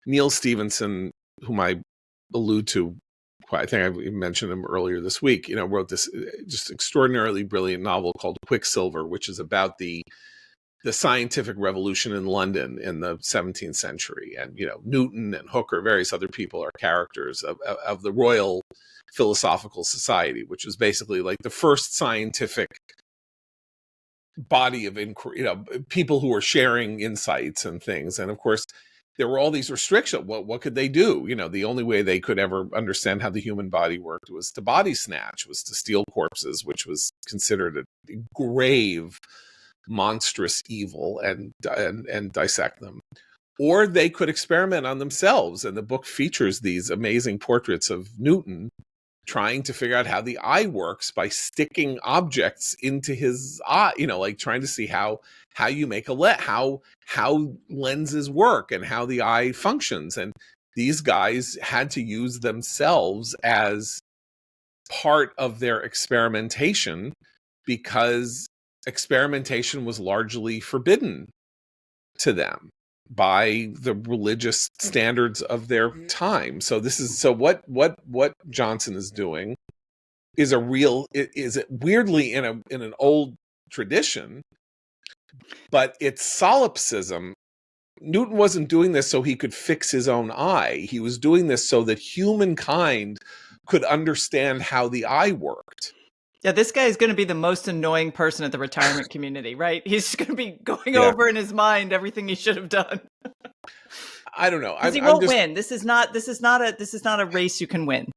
Neil Stevenson, whom I allude to, I think I mentioned him earlier this week, wrote this just extraordinarily brilliant novel called Quicksilver, which is about the scientific revolution in London in the 17th century. And, Newton and Hooker, various other people are characters of the Royal Philosophical Society, which was basically like the first scientific body of inquiry, people who were sharing insights and things. And of course, there were all these restrictions. What could they do? The only way they could ever understand how the human body worked was to body snatch, was to steal corpses, which was considered a grave, monstrous evil, and dissect them. Or they could experiment on themselves. And the book features these amazing portraits of Newton trying to figure out how the eye works by sticking objects into his eye, like trying to see how you make how lenses work and how the eye functions. And these guys had to use themselves as part of their experimentation, because experimentation was largely forbidden to them by the religious standards of their time. So what Johnson is doing is weirdly in an old tradition, but it's solipsism. Newton wasn't doing this so he could fix his own eye. He was doing this so that humankind could understand how the eye worked. Yeah, this guy is going to be the most annoying person at the retirement community, right? He's just going to be going over in his mind everything he should have done. I don't know. He won't win. This is not a race you can win.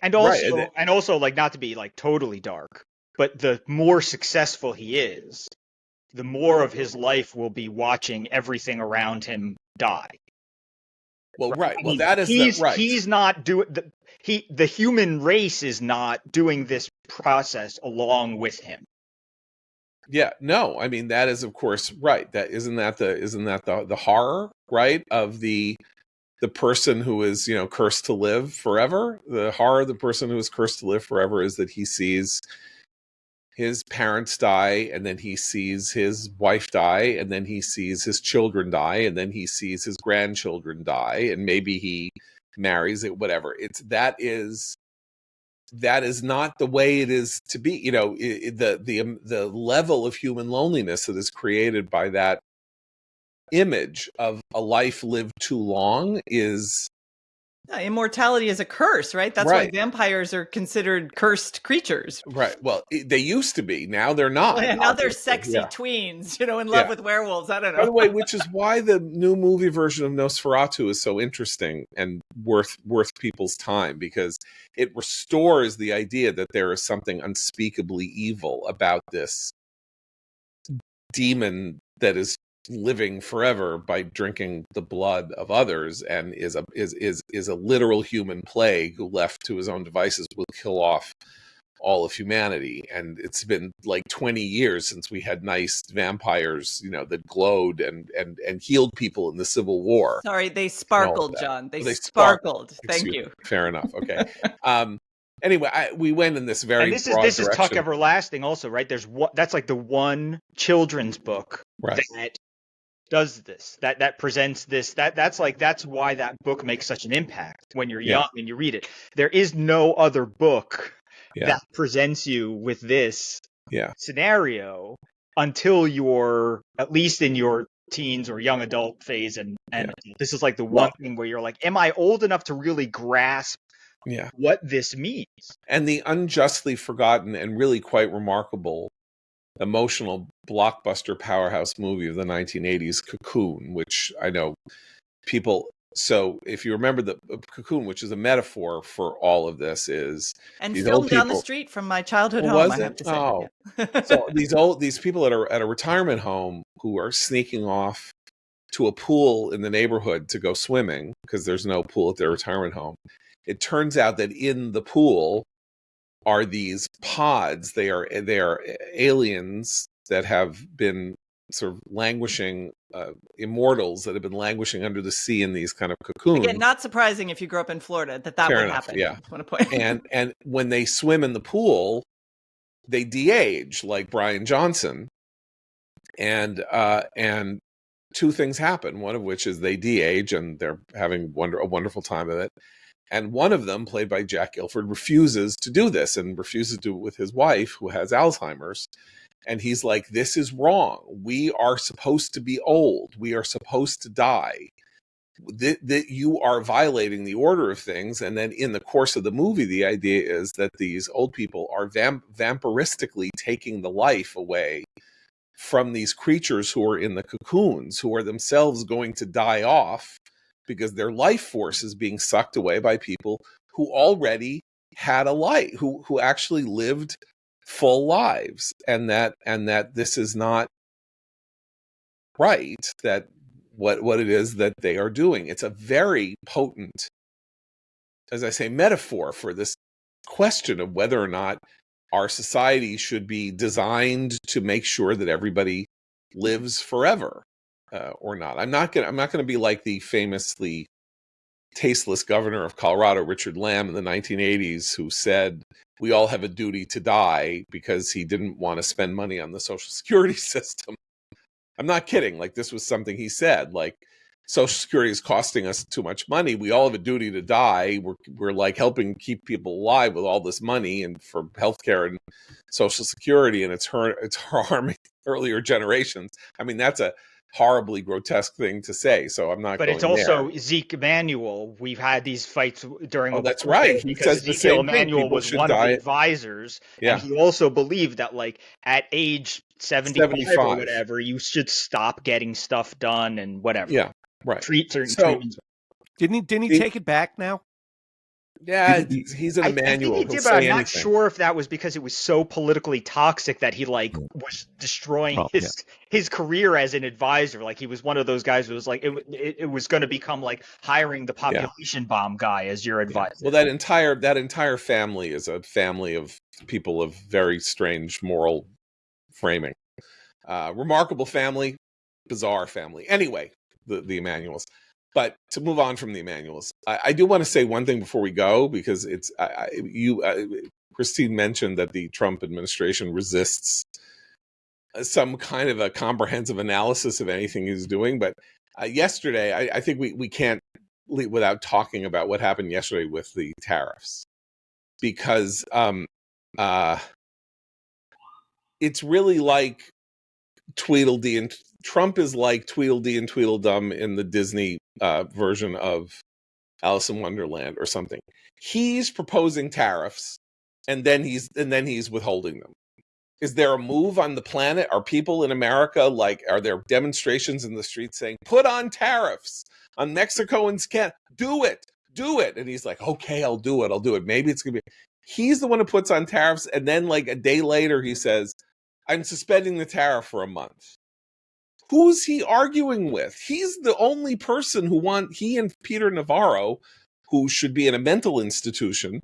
And also like, not to be like totally dark, but the more successful he is, the more of his life will be watching everything around him die. Well, right. Well, that is right. He's not doing the human race is not doing this process along with him. Yeah, no, I mean, that is of course right. Isn't that the horror, right, of the person who is, cursed to live forever? The horror of the person who is cursed to live forever is that he sees his parents die, and then he sees his wife die, and then he sees his children die, and then he sees his grandchildren die, and maybe he marries it, whatever. That is not the way it is to be. You know, the level of human loneliness that is created by that image of a life lived too long is Immortality is a curse, right? That's why vampires are considered cursed creatures. Right. Well, they used to be. Now they're not. Well, yeah, now they're sexy tweens, you know, in love with werewolves. I don't know. By the way, which is why the new movie version of Nosferatu is so interesting and worth people's time, because it restores the idea that there is something unspeakably evil about this demon that is living forever by drinking the blood of others, and is a literal human plague who, left to his own devices, will kill off all of humanity. And it's been like 20 years since we had nice vampires, you know, that glowed and healed people in the Civil War. Sorry, they sparkled, John. They sparkled. Thank you. Fair enough. Okay. Anyway, we went in this very and this is Tuck Everlasting also, right? That's like the one children's book that does this, that presents this, that's why that book makes such an impact when you're young and you read it. There is no other book that presents you with this scenario until you're at least in your teens or young adult phase, and this is like the one thing where you're like, am I old enough to really grasp what this means? And the unjustly forgotten and really quite remarkable emotional blockbuster powerhouse movie of the 1980s, Cocoon, which I know people. So if you remember, the Cocoon, which is a metaphor for all of this, is and filmed down the street from my childhood home. I have to say. Oh, so these people at a retirement home who are sneaking off to a pool in the neighborhood to go swimming because there's no pool at their retirement home. It turns out that in the pool are these pods. They are aliens that have been sort of languishing, immortals that have been languishing under the sea in these kind of cocoons. Again, not surprising if you grew up in Florida that would happen. Yeah. I want to point. and when they swim in the pool, they de-age like Brian Johnson, and two things happen. One of which is they de-age and they're having a wonderful time of it. And one of them, played by Jack Gilford, refuses to do this and refuses to do it with his wife, who has Alzheimer's. And he's like, this is wrong. We are supposed to be old. We are supposed to die. That you are violating the order of things. And then in the course of the movie, the idea is that these old people are vampiristically taking the life away from these creatures who are in the cocoons, who are themselves going to die off, because their life force is being sucked away by people who already had a life, who actually lived full lives, and that this is not right, that what it is that they are doing. It's a very potent, as I say, metaphor for this question of whether or not our society should be designed to make sure that everybody lives forever. Or not. I'm not gonna be like the famously tasteless governor of Colorado, Richard Lamb, in the 1980s, who said we all have a duty to die because he didn't want to spend money on the Social Security system. I'm not kidding. Like, this was something he said. Like, Social Security is costing us too much money. We all have a duty to die. We're like helping keep people alive with all this money and for healthcare and Social Security, and it's harming earlier generations. I mean, that's a horribly grotesque thing to say, so I'm not. But it's also there. Zeke Emanuel. We've had these fights during. Oh, that's right. He says the same Emanuel was one of the advisors, and he also believed that, like, at age 75 or whatever, you should stop getting stuff done and whatever. Yeah, right. Treat certain treatments. Didn't he take it back now? Yeah, he's an Emanuel. I think he did, but I'm not sure if that was because it was so politically toxic that he was destroying his career as an advisor. Like, he was one of those guys who was like, it was going to become like hiring the population bomb guy as your advisor. Well, that entire family is a family of people of very strange moral framing. Remarkable family, bizarre family. Anyway, the Emanuels. But to move on from the Emanuels, I do want to say one thing before we go, because it's Chris Christine mentioned that the Trump administration resists some kind of a comprehensive analysis of anything he's doing. But yesterday, I think we can't leave without talking about what happened yesterday with the tariffs, because it's really like Tweedledee, and Trump is like Tweedledee and Tweedledum in the Disney version of Alice in Wonderland or something. He's proposing tariffs, and then he's withholding them. Is there a move on the planet? Are people in America, like, are there demonstrations in the streets saying, put on tariffs on Mexico and Canada? Do it. And he's like, okay, I'll do it. Maybe it's going to be. He's the one who puts on tariffs. And then like a day later, he says, I'm suspending the tariff for a month. Who's he arguing with? He's the only person he and Peter Navarro, who should be in a mental institution,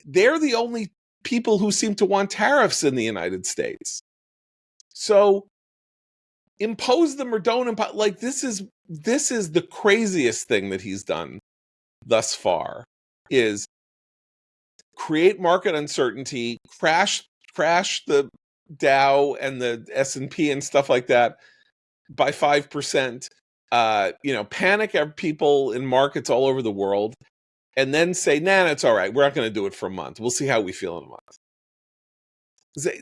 they're the only people who seem to want tariffs in the United States. So impose them or don't impose. Like, this is the craziest thing that he's done thus far, is create market uncertainty, crash the Dow and the S&P and stuff like that by 5%, panic people in markets all over the world, and then say, nah, it's all right. We're not going to do it for a month. We'll see how we feel in a month.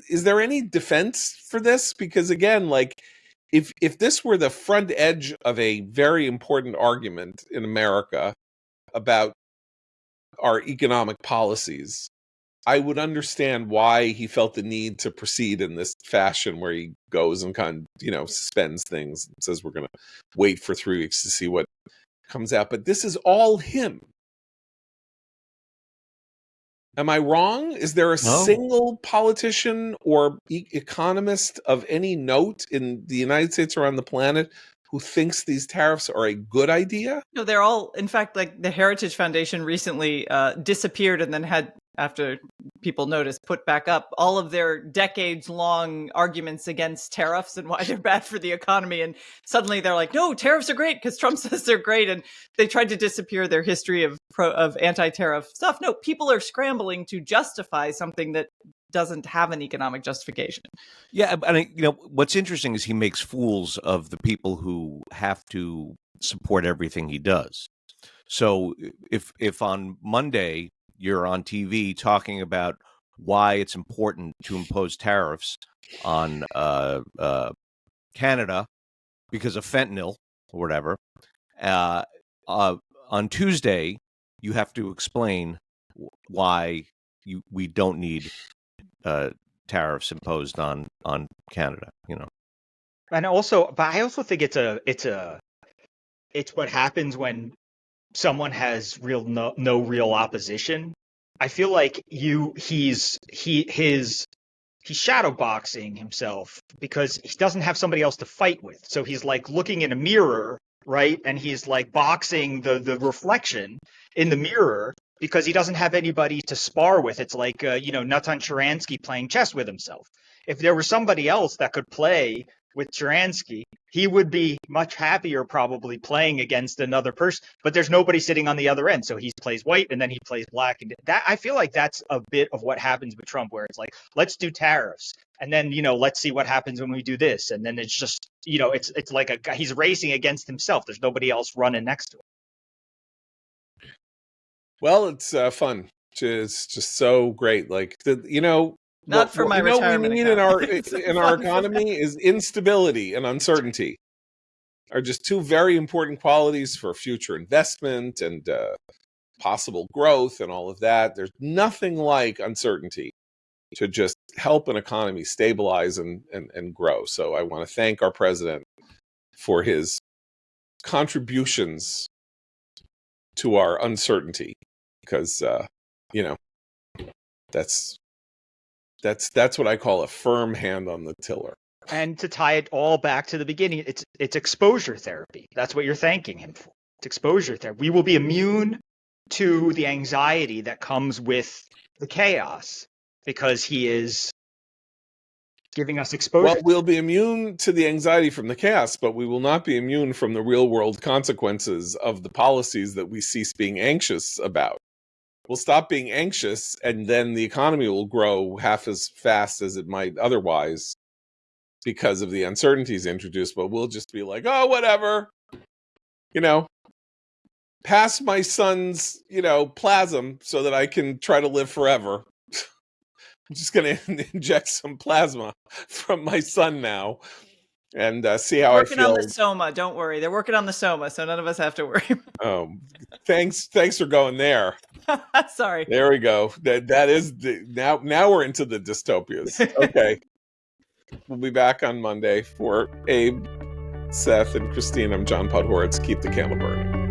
Is there any defense for this? Because again, like, if this were the front edge of a very important argument in America about our economic policies, I would understand why he felt the need to proceed in this fashion, where he goes and kind of, suspends things and says we're going to wait for 3 weeks to see what comes out. But this is all him. Am I wrong? Is there a single politician or economist of any note in the United States or on the planet who thinks these tariffs are a good idea? No, they're all, in fact, like the Heritage Foundation recently disappeared and then had, after people noticed, put back up all of their decades-long arguments against tariffs and why they're bad for the economy. And suddenly they're like, no, tariffs are great because Trump says they're great. And they tried to disappear their history of anti-tariff stuff. No, people are scrambling to justify something that doesn't have an economic justification. Yeah, and what's interesting is he makes fools of the people who have to support everything he does. So if on Monday you're on TV talking about why it's important to impose tariffs on Canada because of fentanyl or whatever, on Tuesday you have to explain why we don't need tariffs imposed on Canada, And also, but I also think it's what happens when someone has no real opposition. I feel like he's shadowboxing himself because he doesn't have somebody else to fight with. So he's like looking in a mirror, right? And he's like boxing the reflection in the mirror because he doesn't have anybody to spar with. It's like Natan Sharansky playing chess with himself. If there was somebody else that could play with Sharansky, he would be much happier probably playing against another person. But there's nobody sitting on the other end, so he plays white and then he plays black. And that, I feel like that's a bit of what happens with Trump, where it's like, let's do tariffs, and then let's see what happens when we do this, and then it's just it's like a guy, he's racing against himself. There's nobody else running next to him. Well, it's fun. It's just so great. Like Not for my retirement. What we need in our economy is instability and uncertainty. Are just two very important qualities for future investment and possible growth and all of that. There's nothing like uncertainty to just help an economy stabilize and grow. So I want to thank our president for his contributions to our uncertainty, because that's what I call a firm hand on the tiller. And to tie it all back to the beginning, it's exposure therapy. That's what you're thanking him for. It's exposure therapy. We will be immune to the anxiety that comes with the chaos because he is giving us exposure. Well, we'll be immune to the anxiety from the chaos, but we will not be immune from the real world consequences of the policies that we cease being anxious about. we'll stop being anxious, and then the economy will grow half as fast as it might otherwise because of the uncertainties introduced. But we'll just be like, oh, whatever, pass my son's, plasm so that I can try to live forever. I'm just going to inject some plasma from my son now and see how I feel. Working on the soma. Don't worry. They're working on the soma, so none of us have to worry. Thanks for going there. Sorry. There we go. That is now we're into the dystopias. Okay. We'll be back on Monday. For Abe, Seth, and Christine, I'm John Podhoretz. Keep the candle burning.